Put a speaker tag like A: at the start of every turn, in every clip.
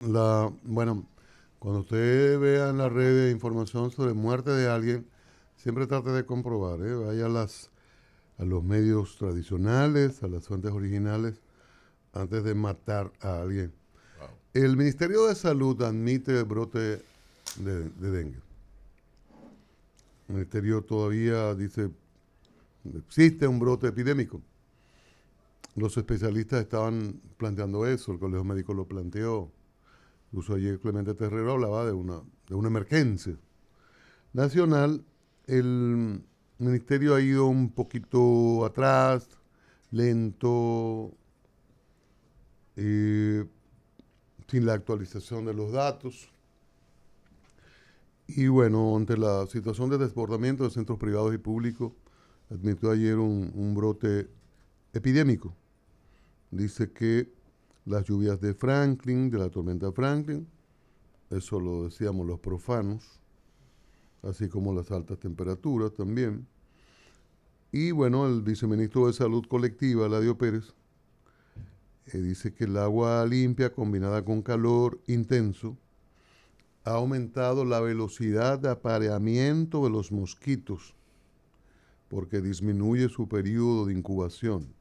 A: Bueno, cuando usted vea en la red información sobre muerte de alguien, siempre trate de comprobar, ¿eh? Vaya a los medios tradicionales, a las fuentes originales, antes de matar a alguien.
B: Wow.
A: El Ministerio de Salud admite el brote de dengue. El Ministerio todavía dice, existe un brote epidémico. Los especialistas estaban planteando eso, el Colegio Médico lo planteó. Incluso ayer Clemente Terrero hablaba de una emergencia nacional. El ministerio ha ido un poquito atrás, lento, eh, sin la actualización de los datos. Y bueno, ante la situación de desbordamiento de centros privados y públicos, admitió ayer un brote epidémico. Dice que las lluvias de Franklin, de la tormenta Franklin, eso lo decíamos los profanos, así como las altas temperaturas también. Y bueno, el viceministro de Salud Colectiva, Eladio Pérez, dice que el agua limpia combinada con calor intenso ha aumentado la velocidad de apareamiento de los mosquitos porque disminuye su periodo de incubación,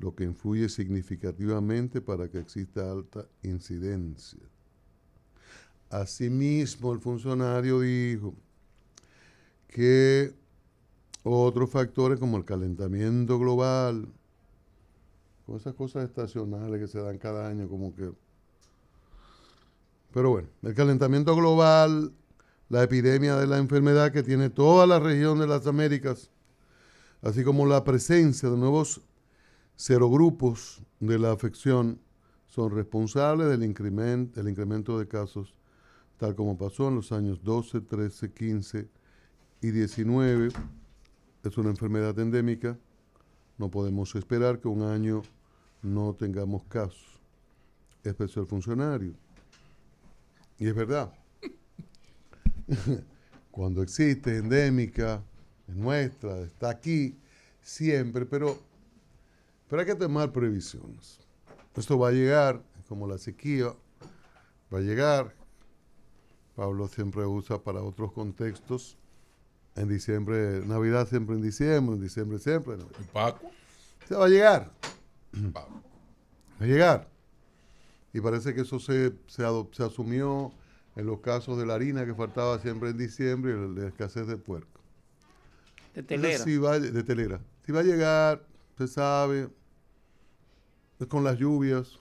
A: lo que influye significativamente para que exista alta incidencia. Asimismo, el funcionario dijo que otros factores como el calentamiento global, con esas cosas estacionales que se dan cada año, como que... Pero bueno, el calentamiento global, la epidemia de la enfermedad que tiene toda la región de las Américas, así como la presencia de nuevos serogrupos de la afección, son responsables del incremento de casos, tal como pasó en los años 12, 13, 15 y 19. Es una enfermedad endémica. No podemos esperar que un año no tengamos casos, expresó el funcionario. Y es verdad. Cuando existe endémica, es nuestra, está aquí siempre, pero hay que tomar previsiones. Esto va a llegar, como la sequía, va a llegar. Pablo siempre usa para otros contextos. En diciembre, Navidad siempre en diciembre siempre. No.
B: ¿Y Paco?
A: Se va a llegar,
B: Paco.
A: va a llegar. Y parece que eso se asumió en los casos de la harina que faltaba siempre en diciembre y la escasez de puerco.
C: De
A: Entonces,
C: telera.
A: de telera. Si va a llegar, se sabe, con las lluvias,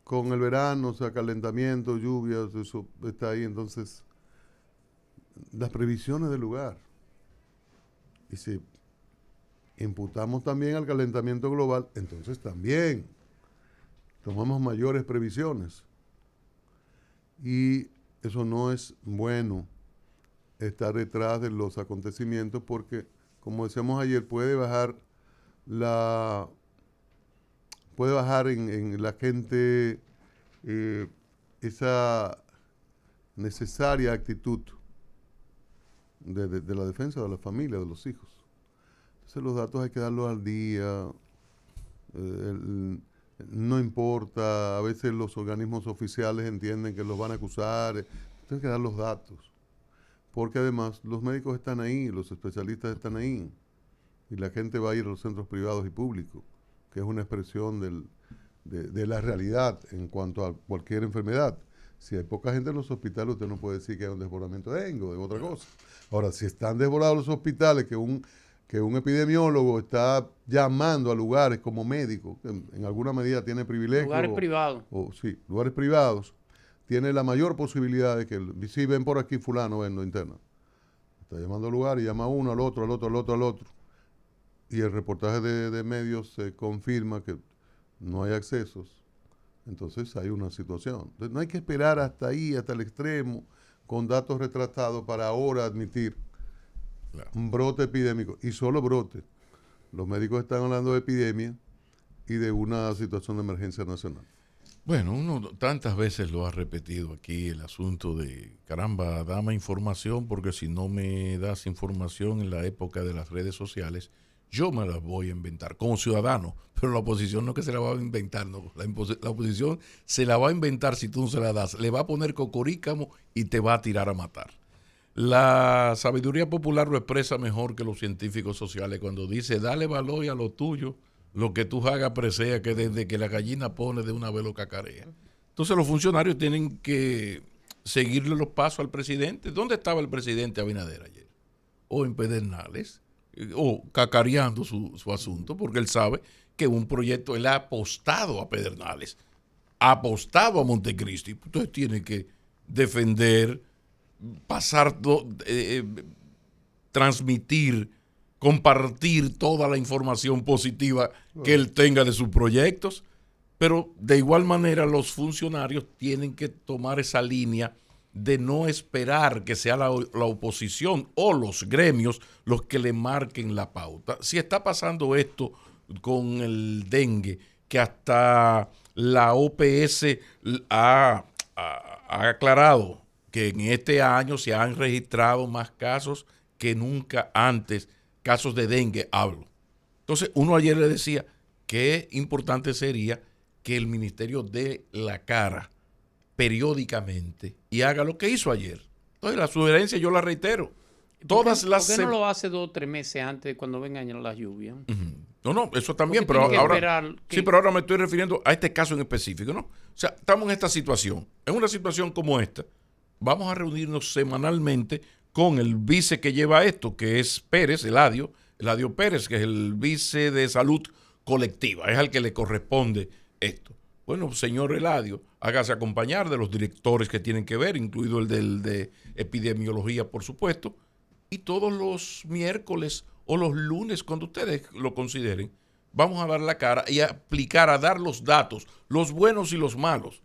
A: con el verano, o sea, calentamiento, lluvias, eso está ahí. Entonces, las previsiones del lugar. Y si imputamos también al calentamiento global, entonces también tomamos mayores previsiones. Y eso no es bueno, estar detrás de los acontecimientos porque, como decíamos ayer, la puede bajar en la gente esa necesaria actitud de la defensa de la familia, de los hijos. Entonces los datos hay que darlos al día, el, no importa, a veces los organismos oficiales entienden que los van a acusar, hay que dar los datos, porque además los médicos están ahí, los especialistas están ahí, y la gente va a ir a los centros privados y públicos, que es una expresión de la realidad en cuanto a cualquier enfermedad. Si hay poca gente en los hospitales, usted no puede decir que hay un desbordamiento de dengue o de otra cosa. Ahora, si están desbordados los hospitales, que un epidemiólogo está llamando a lugares como médico, que en alguna medida tiene
C: Lugares
A: privilegio,
C: privados.
A: sí, lugares privados, tiene la mayor posibilidad de que, si ven por aquí fulano, ven, lo interna. Está llamando al lugar y llama a uno, al otro, al otro, al otro, al otro. Y el reportaje de medios confirma que no hay accesos. Entonces hay una situación. Entonces, no hay que esperar hasta ahí, hasta el extremo, con datos retratados para ahora admitir
B: Claro.
A: un brote epidémico. Y solo brote. Los médicos están hablando de epidemia y de una situación de emergencia nacional.
B: Bueno, uno tantas veces lo ha repetido aquí, el asunto de, caramba, dame información, porque si no me das información en la época de las redes sociales, yo me las voy a inventar como ciudadano, pero la oposición no es que se la va a inventar, no. La oposición se la va a inventar si tú no se la das, le va a poner cocorícamo y te va a tirar a matar. La sabiduría popular lo expresa mejor que los científicos sociales cuando dice, dale valor a lo tuyo, lo que tú hagas presea que desde que la gallina pone de una vez lo cacarea. Entonces los funcionarios tienen que seguirle los pasos al presidente. ¿Dónde estaba el presidente Abinader ayer? O en Pedernales, o cacareando su asunto, porque él sabe que un proyecto, él ha apostado a Pedernales, ha apostado a Montecristi, entonces tiene que defender, pasar, transmitir, compartir toda la información positiva que él tenga de sus proyectos, pero de igual manera los funcionarios tienen que tomar esa línea de no esperar que sea la oposición o los gremios los que le marquen la pauta. Si está pasando esto con el dengue, que hasta la OPS ha aclarado que en este año se han registrado más casos que nunca antes, casos de dengue, hablo. Entonces, uno ayer le decía qué importante sería que el ministerio dé la cara periódicamente y haga lo que hizo ayer. Entonces, la sugerencia yo la reitero. Todas las
C: ¿Por qué no lo hace 2 o 3 meses antes de cuando vengan las lluvias?
B: No, eso también, pero ahora, sí, pero ahora me estoy refiriendo a este caso en específico, ¿no? O sea, estamos en esta situación. En una situación como esta, vamos a reunirnos semanalmente con el vice que lleva esto, que es Pérez, Eladio Pérez, que es el vice de salud colectiva, es al que le corresponde esto. Bueno, señor Eladio, hágase acompañar de los directores que tienen que ver, incluido el de epidemiología, por supuesto, y todos los miércoles o los lunes, cuando ustedes lo consideren, vamos a dar la cara y a aplicar, a dar los datos, los buenos y los malos,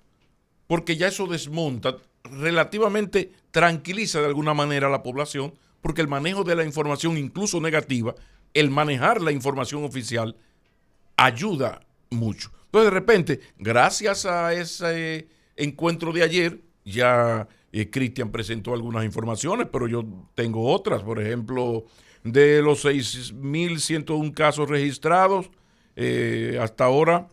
B: porque ya eso desmonta, relativamente tranquiliza de alguna manera a la población, porque el manejo de la información, incluso negativa, el manejar la información oficial, ayuda mucho. Entonces, de repente, gracias a ese encuentro de ayer, ya Cristian presentó algunas informaciones, pero yo tengo otras. Por ejemplo, de los 6.101 casos registrados, hasta ahora,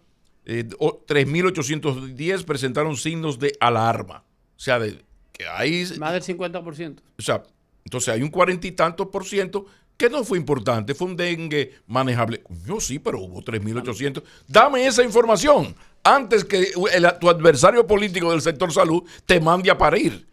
B: 3.810 presentaron signos de alarma. O sea, que hay...
C: Más del 50%.
B: O sea, entonces hay un 40 y tantos % que no fue importante, fue un dengue manejable. Yo sí, pero hubo 3.800. Dame esa información antes que tu adversario político del sector salud te mande a parir.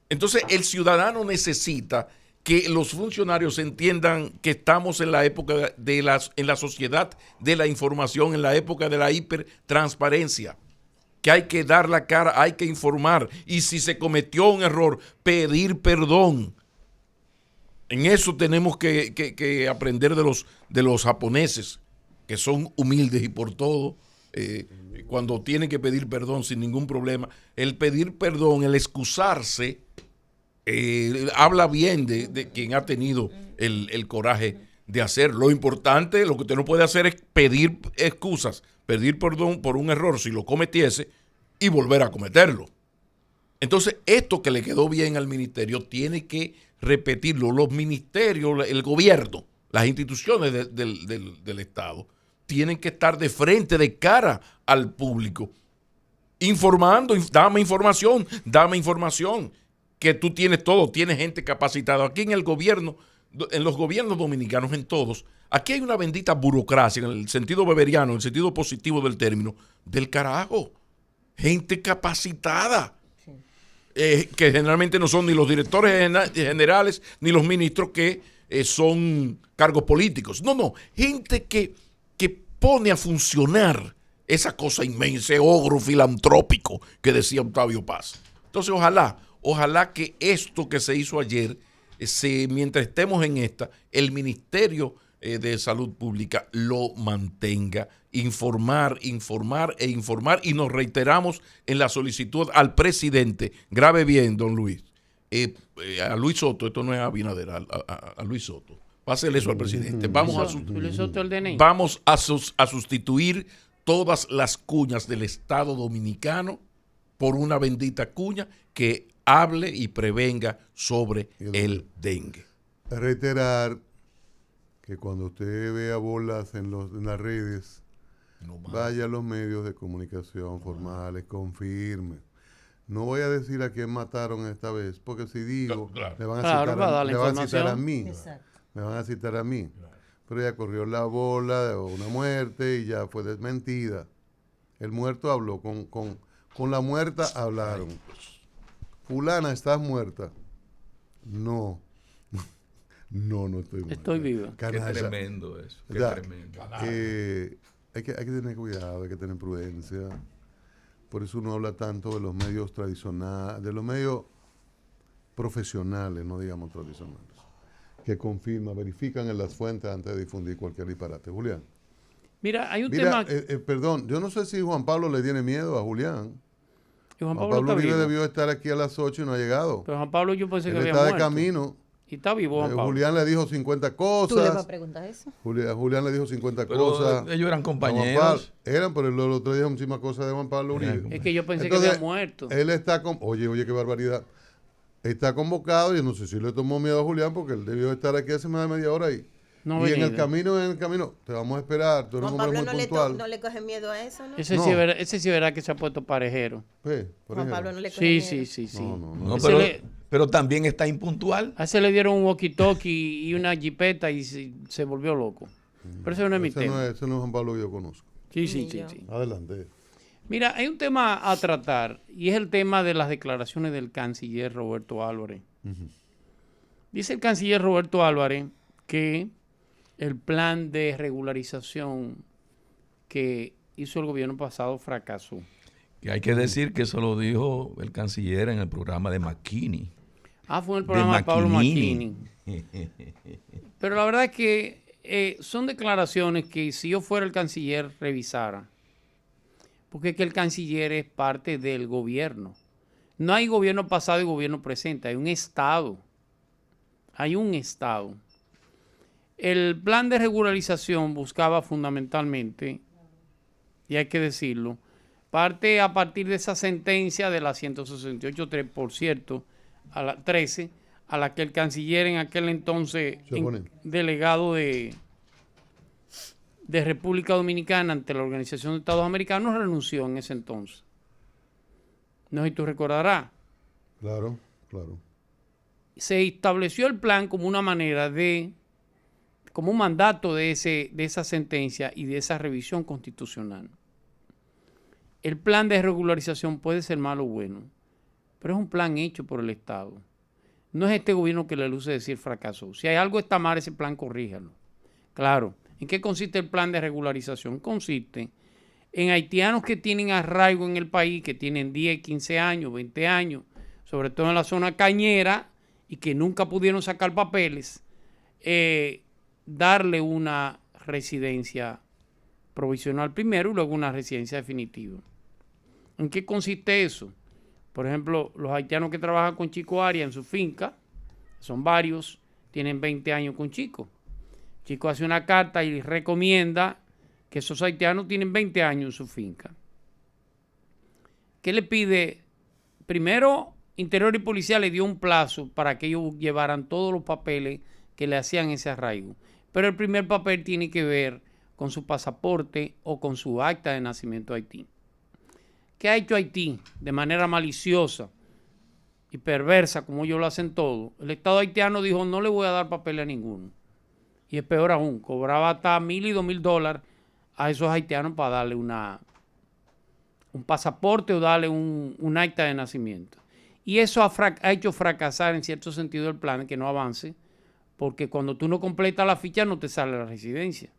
B: Entonces el ciudadano necesita que los funcionarios entiendan que estamos en la época en la sociedad de la información, en la época de la hipertransparencia, que hay que dar la cara, hay que informar, y si se cometió un error, pedir perdón. En eso tenemos que aprender de los japoneses, que son humildes y por todo, cuando tienen que pedir perdón sin ningún problema. El pedir perdón, el excusarse, habla bien de quien ha tenido el coraje de hacer. Lo importante, lo que usted no puede hacer es pedir excusas, pedir perdón por un error si lo cometiese y volver a cometerlo. Entonces, esto que le quedó bien al ministerio tiene que repetirlo. Los ministerios, el gobierno, las instituciones del Estado tienen que estar de frente, de cara al público, informando, dame información, que tú tienes todo, tienes gente capacitada. Aquí en el gobierno, en los gobiernos dominicanos, en todos, aquí hay una bendita burocracia, en el sentido beberiano, en el sentido positivo del término, del carajo. Gente capacitada. Que generalmente no son ni los directores generales ni los ministros que son cargos políticos. No, gente que pone a funcionar esa cosa inmensa, ese ogro filantrópico que decía Octavio Paz. Entonces ojalá que esto que se hizo ayer, mientras estemos en el Ministerio de Salud Pública lo mantenga, informar, y nos reiteramos en la solicitud al presidente. Grabe bien, don Luis, a Luis Soto, esto no es Abinader, a Luis Soto, pásele eso al presidente. Vamos a sustituir todas las cuñas del Estado Dominicano por una bendita cuña que hable y prevenga sobre el dengue.
A: Reiterar que que cuando usted vea bolas en las redes,
B: No más.
A: vaya a los medios de comunicación formales, confirme. No voy a decir a quién mataron esta vez, porque si digo,
B: Claro.
A: me van a
C: Claro,
A: citar,
C: va a dar la
A: me van a citar a
C: información.
A: mí.
D: Exacto.
A: Me van a citar a mí. Pero ya corrió la bola de una muerte y ya fue desmentida. El muerto habló, con la muerta hablaron. Fulana, ¿estás muerta? No. No estoy muerta.
C: Estoy viva.
E: Qué
A: Canalla.
E: tremendo eso. Qué
A: Ya,
E: tremendo.
A: hay que tener cuidado, hay que tener prudencia. Por eso uno habla tanto de los medios tradicionales, de los medios profesionales, no digamos tradicionales, que confirman, verifican en las fuentes antes de difundir cualquier disparate. Julián.
C: Mira, hay un
A: Mira,
C: tema...
A: perdón, yo no sé si Juan Pablo le tiene miedo a Julián.
C: y Juan
A: Juan
C: Pablo
A: Pablo
C: está
A: Uribe
C: vivo.
A: debió estar aquí a las 8 y no ha llegado.
C: Pero Juan Pablo yo pensé
A: Él
C: que había
A: está de
C: muerto.
A: camino.
C: Y está vivo Juan Pablo.
A: Julián le dijo 50
D: ¿Tú le vas a
A: cosas.
D: preguntar eso?
A: Julián le dijo 50
E: Pero
A: cosas.
E: ellos eran
A: a Juan
E: compañeros.
A: Pablo. Eran, pero el otro día muchísimas cosas de Juan Pablo Uribe.
C: Es que yo pensé
A: Entonces,
C: que había muerto.
A: Él está oye, qué barbaridad. Está convocado, yo no sé si le tomó miedo a Julián porque él debió estar aquí hace más de media hora ahí.
C: No
A: y en
C: venido.
A: el camino, te vamos a esperar, tú eres
D: Juan
A: un hombre
D: Pablo
A: muy
D: no
A: puntual.
D: no le coge miedo a eso, ¿no?
C: Ese,
A: No.
C: ese sí verá que se ha puesto parejero.
A: Por
D: Juan
A: ejemplo.
D: Pablo no le coge
C: Sí,
D: miedo.
C: sí.
A: No.
E: No,
C: Ese
E: pero, pero también está impuntual.
C: A ese le dieron un walkie-talkie y una jipeta y se volvió loco. Pero ese no es mi
A: Ese
C: tema.
A: ese no es Juan Pablo que yo conozco.
C: Sí.
A: Adelante.
C: Mira, hay un tema a tratar y es el tema de las declaraciones del canciller Roberto Álvarez. Dice el canciller Roberto Álvarez que el plan de regularización que hizo el gobierno pasado fracasó.
E: Que hay que decir que eso lo dijo el canciller en el programa de McKinney.
C: Fue en el programa de Pablo
E: Maquinini.
C: McKinney. Pero la verdad es que son declaraciones que si yo fuera el canciller revisara. Porque es que el canciller es parte del gobierno. No hay gobierno pasado y gobierno presente, hay un Estado. Hay un Estado. El plan de regularización buscaba fundamentalmente, y hay que decirlo, parte a partir de esa sentencia de la 168.3, por cierto, a la 13, a la que el canciller en aquel entonces, delegado de República Dominicana ante la Organización de Estados Americanos, renunció en ese entonces. No sé si tú recordarás.
A: Claro.
C: Se estableció el plan como una manera como un mandato de esa sentencia y de esa revisión constitucional. El plan de regularización puede ser malo o bueno, pero es un plan hecho por el Estado. No es este gobierno que le luce decir fracasó. Si hay algo que está mal, ese plan corríjalo. Claro, ¿en qué consiste el plan de regularización? Consiste en haitianos que tienen arraigo en el país, que tienen 10, 15 años, 20 años, sobre todo en la zona cañera, y que nunca pudieron sacar papeles, darle una residencia provisional primero y luego una residencia definitiva. ¿En qué consiste eso? Por ejemplo, los haitianos que trabajan con Chico Arias en su finca, son varios, tienen 20 años con Chico. Chico hace una carta y recomienda que esos haitianos tienen 20 años en su finca. ¿Qué le pide? Primero, Interior y Policía le dio un plazo para que ellos llevaran todos los papeles que le hacían ese arraigo. Pero el primer papel tiene que ver con su pasaporte o con su acta de nacimiento de Haití. ¿Qué ha hecho Haití de manera maliciosa y perversa, como ellos lo hacen todo? El Estado haitiano dijo, no le voy a dar papel a ninguno. Y es peor aún, cobraba hasta $1,000 y $2,000 a esos haitianos para darle un pasaporte o darle un acta de nacimiento. Y eso ha hecho fracasar en cierto sentido el plan, que no avance, porque cuando tú no completas la ficha no te sale la residencia.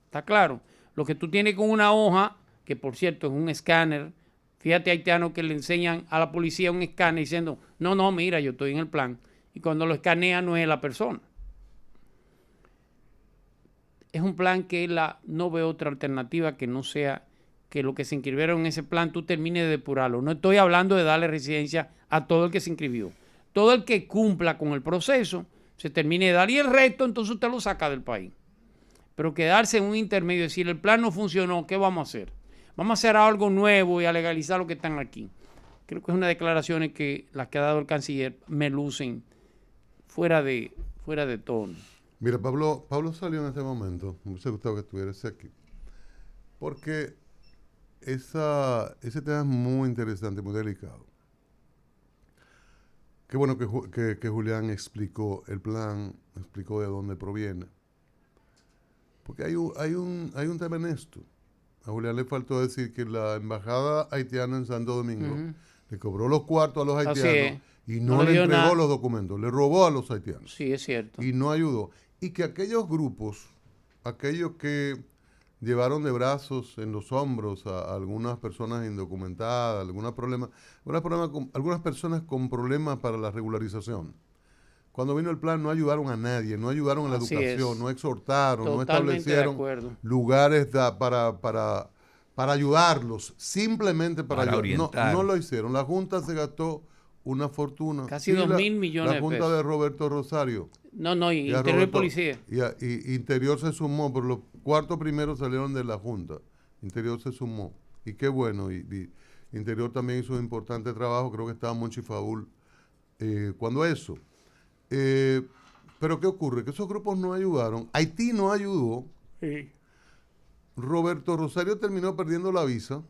C: ¿Está claro? Lo que tú tienes con una hoja, que por cierto es un escáner, fíjate haitianos que le enseñan a la policía un escáner diciendo, no, mira, yo estoy en el plan. Y cuando lo escanea no es la persona. Es un plan que no ve otra alternativa que no sea que lo que se inscribieron en ese plan tú termines de depurarlo. No estoy hablando de darle residencia a todo el que se inscribió. Todo el que cumpla con el proceso se termine de dar y el resto entonces usted lo saca del país. Pero quedarse en un intermedio y decir el plan no funcionó, ¿qué vamos a hacer? Vamos a hacer algo nuevo y a legalizar lo que están aquí. Creo que es una declaración que las que ha dado el canciller me lucen fuera de tono.
A: Mira, Pablo salió en este momento. Me hubiese gustado que estuviese aquí. Porque ese tema es muy interesante, muy delicado. Qué bueno que Julián explicó el plan, explicó de dónde proviene. Porque hay un tema en esto. A Julián le faltó decir que la embajada haitiana en Santo Domingo le cobró los cuartos a los haitianos y no le entregó
C: nada.
A: los documentos, le robó a los haitianos.
C: Sí, es cierto.
A: Y no ayudó. Y que aquellos grupos, aquellos que llevaron de brazos en los hombros a algunas personas indocumentadas, algunas personas con problemas para la regularización. Cuando vino el plan no ayudaron a nadie, no ayudaron a la
C: Así
A: educación,
C: es.
A: no exhortaron, no
C: Totalmente de
A: establecieron
C: acuerdo.
A: lugares para ayudarlos, simplemente para
E: Para
A: ayudar.
E: orientar.
A: No lo hicieron. La Junta se gastó una fortuna.
C: Casi 2.000 millones
A: La
C: de
A: Junta
C: pesos.
A: de Roberto Rosario.
C: No, y
A: Y a
C: Interior y
A: Roberto-
C: Policía.
A: y Interior se sumó, pero los cuartos primeros salieron de la Junta. Interior se sumó. Y qué bueno. Y Interior también hizo un importante trabajo. Creo que estaba Monchi Faul cuando eso. Pero ¿qué ocurre? Que esos grupos no ayudaron. Haití no ayudó.
C: Sí.
A: Roberto Rosario terminó perdiendo la visa.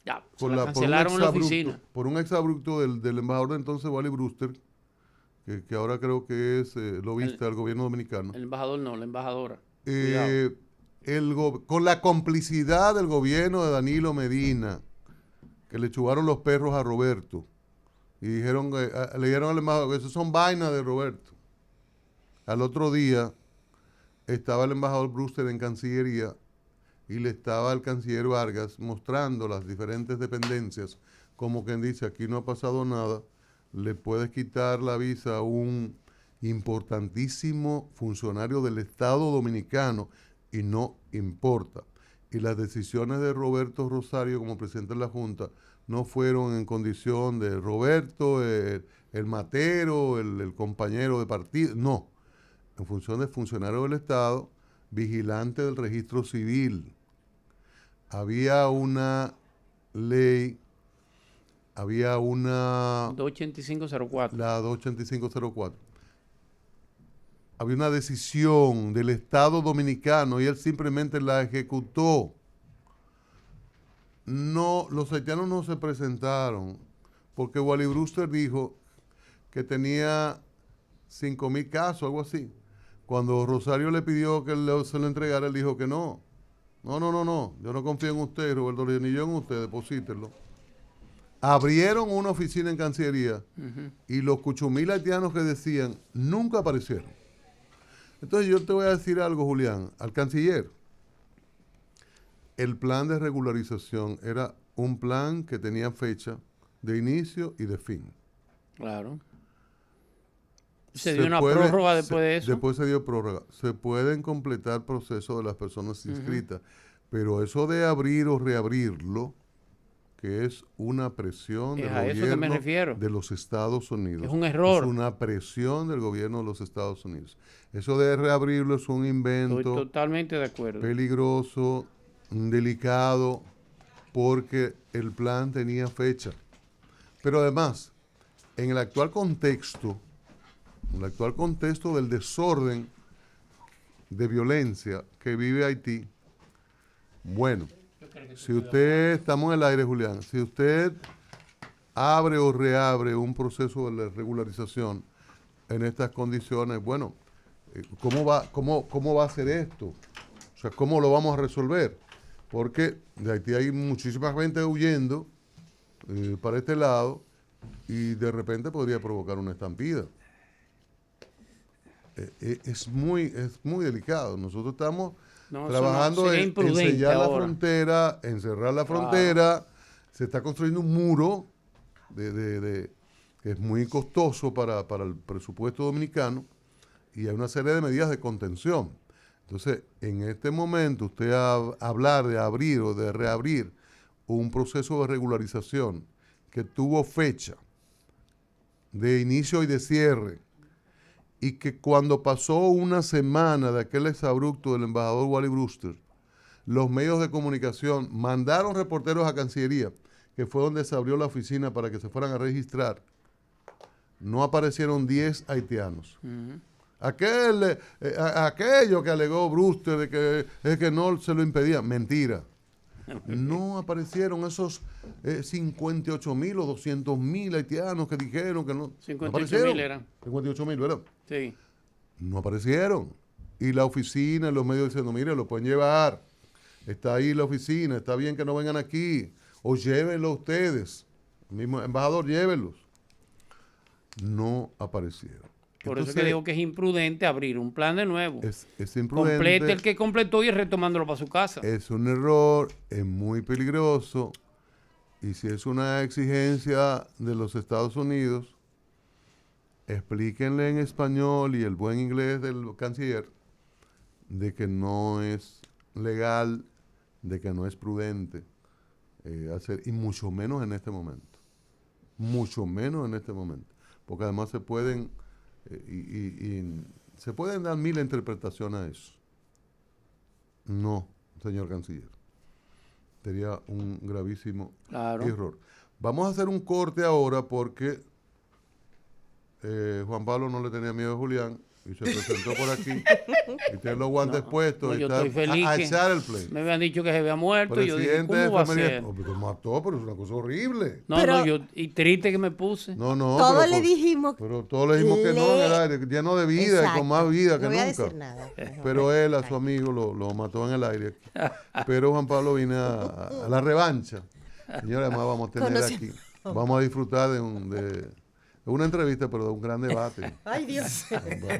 C: Ya, se
A: Por
C: la
A: por un
C: cancelaron en la
A: exabrupto-
C: oficina.
A: Por un exabrupto del embajador de entonces, Wally Brewster, que ahora creo que es lobista del gobierno dominicano.
C: El embajador no, la embajadora.
A: Eh, con la complicidad del gobierno de Danilo Medina, que le chubaron los perros a Roberto, y dijeron, le dijeron al embajador, esas son vainas de Roberto. Al otro día estaba el embajador Brewster en Cancillería y le estaba el canciller Vargas mostrando las diferentes dependencias, como quien dice, aquí no ha pasado nada, le puedes quitar la visa a un importantísimo funcionario del Estado Dominicano y no importa. Y las decisiones de Roberto Rosario como presidente de la Junta no fueron en condición de Roberto, el matero, el compañero de partido, no, en función de funcionario del Estado, vigilante del registro civil. Había una ley, había una...
C: 28504.
A: La 28504. Había una decisión del Estado Dominicano y él simplemente la ejecutó. No, los haitianos no se presentaron porque Wally Brewster dijo que tenía 5,000 casos, algo así. Cuando Rosario le pidió que se lo entregara, él dijo que no. No, yo no confío en usted, Roberto, ni yo en usted, deposítenlo. Abrieron una oficina en Cancillería y los cuchumil haitianos que decían nunca aparecieron. Entonces yo te voy a decir algo, Julián, al canciller. El plan de regularización era un plan que tenía fecha de inicio y de fin.
C: Claro. Se dio una prórroga después de eso.
A: Después se dio prórroga. Se pueden completar procesos de las personas inscritas, pero eso de abrir o reabrirlo, que es una presión del
C: a eso que me
A: gobierno
C: refiero.
A: de los Estados Unidos.
C: Es un error.
A: Es una presión del gobierno de los Estados Unidos. Eso de reabrirlo es un invento
C: Estoy totalmente de acuerdo.
A: peligroso, delicado, porque el plan tenía fecha. Pero además, en el actual contexto del desorden de violencia que vive Haití, bueno, si usted, estamos en el aire, Julián, si usted abre o reabre un proceso de regularización en estas condiciones, bueno, ¿cómo va a ser esto? O sea, ¿cómo lo vamos a resolver? Porque de Haití hay muchísima gente huyendo para este lado y de repente podría provocar una estampida. Es muy delicado. Nosotros estamos trabajando en sellar la frontera, en cerrar la frontera. Se está construyendo un muro que es muy costoso para el presupuesto dominicano y hay una serie de medidas de contención. Entonces, en este momento, usted hablar de abrir o de reabrir un proceso de regularización que tuvo fecha de inicio y de cierre, y que cuando pasó una semana de aquel exabrupto del embajador Wally Brewster, los medios de comunicación mandaron reporteros a Cancillería, que fue donde se abrió la oficina para que se fueran a registrar. No aparecieron 10 haitianos. Aquello que alegó Brewster de que es que no se lo impedía. Mentira. No aparecieron esos 58.000 o 200.000 haitianos que dijeron que no.
C: 58.000 eran.
A: 58.000, ¿verdad?
C: Sí.
A: No aparecieron. Y la oficina, los medios diciendo, mire, lo pueden llevar. Está ahí la oficina, está bien que no vengan aquí. O llévenlo ustedes. El mismo embajador, llévenlos. No aparecieron.
C: Por
A: Entonces,
C: eso que digo que es imprudente abrir un plan de nuevo.
A: es imprudente.
C: Complete el que completó y retomándolo para su casa.
A: Es un error, es muy peligroso. Y si es una exigencia de los Estados Unidos, explíquenle en español y el buen inglés del canciller de que no es legal, de que no es prudente hacer, y mucho menos en este momento. Mucho menos en este momento. Porque además se pueden se pueden dar mil interpretaciones a eso. No, señor canciller. Sería un gravísimo error. Vamos a hacer un corte ahora porque Juan Pablo no le tenía miedo a Julián y se presentó por aquí y tiene los guantes puestos y
C: yo
A: está
C: estoy feliz
A: a
C: que
A: echar el play.
C: me habían dicho que se había muerto y yo dije, ¿cómo va a ser?
A: Oh, pero mató, pero es una cosa horrible.
C: Y triste que me puse.
A: No,
D: Todos le dijimos.
A: Pero todos le dijimos que no en el aire, lleno de vida y con más vida que
D: no voy a
A: nunca.
D: decir nada.
A: Pero él, a su amigo, lo mató en el aire. Pero Juan Pablo viene a la revancha. Señores, además vamos a tener aquí, vamos a disfrutar de una entrevista, pero de un gran debate.
D: Ay, Dios.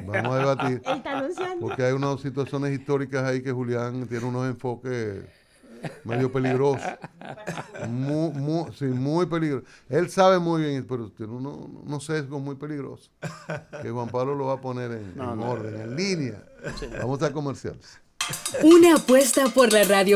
A: Vamos a debatir.
D: Él está anunciando.
A: Porque hay unas situaciones históricas ahí que Julián tiene unos enfoques medio peligrosos. Muy peligrosos. Él sabe muy bien, pero tiene unos sesgos muy peligrosos. Que Juan Pablo lo va a poner en orden, en línea. Vamos a comerciales.
F: Una apuesta por la radio